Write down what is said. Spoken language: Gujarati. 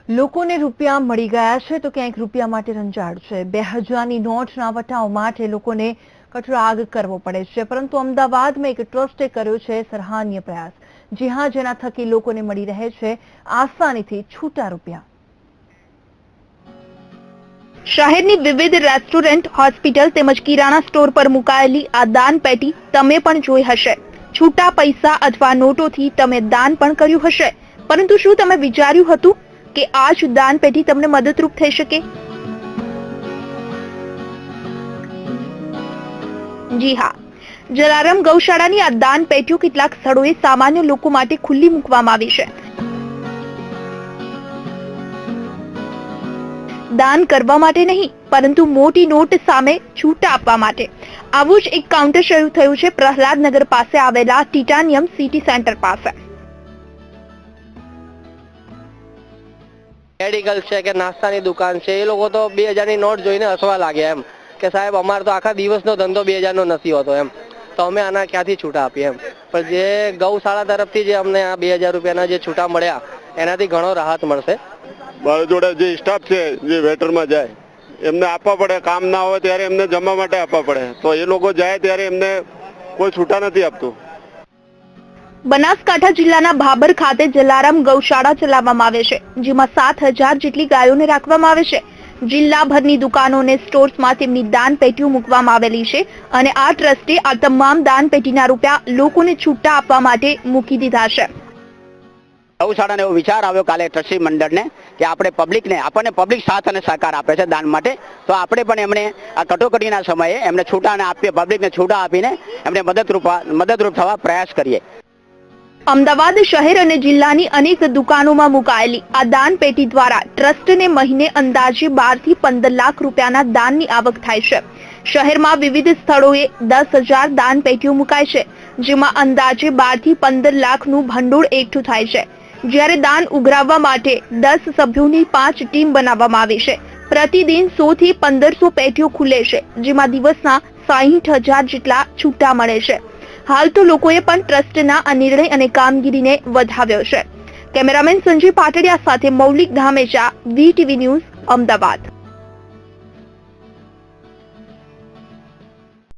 લોકોને રૂપિયા મળી ગયા છે તો ક્યાંક રૂપિયા માટે રંજાડ છે। 2000ની નોટના વટાવ માટે લોકોને કઠરાગ કરવો પડે છે, પરંતુ અમદાવાદમાં એક ટ્રસ્ટે કર્યો છે સરાહનીય પ્રયાસ। જી હા, જેના થકી લોકોને મળી રહે છે આસાનીથી છૂટા રૂપિયા। શહેરની વિવિધ રેસ્ટોરન્ટ, હોસ્પિટલ તેમજ કિરાણા સ્ટોર પર મુકાયેલી આ દાન પેટી તમે પણ જોઈ હશે। છૂટા પૈસા અથવા નોટોથી તમે દાન પણ કર્યું હશે, પરંતુ શું તમે વિચાર્યું હતું કે આ જ દાન પેટી તમને મદદરૂપ થઈ શકે? જી હા, જલારામ ગૌશાળાની આ દાન પેટીઓ કેટલાક સ્થળોએ સામાન્ય લોકો માટે ખુલ્લી મૂકવામાં આવી છે। દાન કરવા માટે નહીં, પરંતુ મોટી નોટ સામે છૂટા આપવા માટે। આવું જ એક કાઉન્ટર શરૂ થયું છે પ્રહલાદનગર પાસે આવેલા ટિટાનિયમ સિટી સેન્ટર પાસે। મેડિકલ છે કે નાસ્તાની દુકાન છે, એ લોકો તો 2000ની નોટ જોઈને હસવા લાગ્યા એમ કે સાહેબ અમારે તો આખા દિવસનો ધંધો 2000નો નથી હોતો એમ, તો અમે આના ક્યાંથી છૂટા આપીએ એમ। પણ જે ગૌશાળા તરફથી જે અમને આ 2000 રૂપિયાના જે છૂટા મળ્યા એનાથી ઘણો રાહત મળશે। મારા જોડે જે સ્ટાફ છે, જે વેટરમાં જાય એમને આપવા પડે, કામ ના હોય ત્યારે એમને જમવા માટે આપવા પડે, તો એ લોકો જાય ત્યારે એમને કોઈ છૂટા નથી આપતું। બનાસકાંઠા જિલ્લાના ભાબર ખાતે જલારામ ગૌશાળા ચલાવવામાં આવે છે, જેમાં 7000 જેટલી ગાયોને રાખવામાં આવે છે। જિલ્લાભરની દુકાનો અને સ્ટોર્સમાં તેમની દાન પેટીઓ મૂકવામાં આવેલી છે અને આ ટ્રસ્ટે આ તમામ દાન પેટીના રૂપિયા લોકોને છૂટા આપવા માટે મૂકી દીધા છે। ગૌશાળાને એવો વિચાર આવ્યો કાલે ટ્રસ્ટી મંડળને કે આપણને પબ્લિક સાથ અને સહકાર આપે છે દાન માટે, તો આપણે પણ એમણે આ કટોકટીના સમયે એમને છૂટાને આપીએ, પબ્લિકને છૂટા આપીને એમને મદદરૂપ થવા પ્રયાસ કરીએ। અમદાવાદ શહેર અને જિલ્લાની અનેક દુકાનોમાં મુકાયેલી આ દાન પેટી દ્વારા ટ્રસ્ટને મહિને અંદાજે 12 થી 15 લાખ રૂપિયાના દાનની આવક થાય છે। શહેરમાં વિવિધ સ્થળોએ 10,000 દાન પેટીઓ મુકાય છે, જેમાં અંદાજે 12 થી 15 લાખનું ભંડોળ એકઠું થાય છે। જ્યારે દાન ઉઘરાવવા માટે 10 સભ્યોની 5 ટીમ બનાવવામાં આવી છે। પ્રતિદિન 100 થી 1500 પેટીઓ ખુલે છે, જેમાં દિવસના 60,000 જેટલા છૂટા મળે છે। હાલ તો લોકોએ પણ ટ્રસ્ટના આ નિર્ણય અને કામગીરીને વધાવ્યો છે। કેમેરામેન સંજય પાટડિયા સાથે મૌલિક ધામેચા, VTV ન્યૂઝ, અમદાવાદ।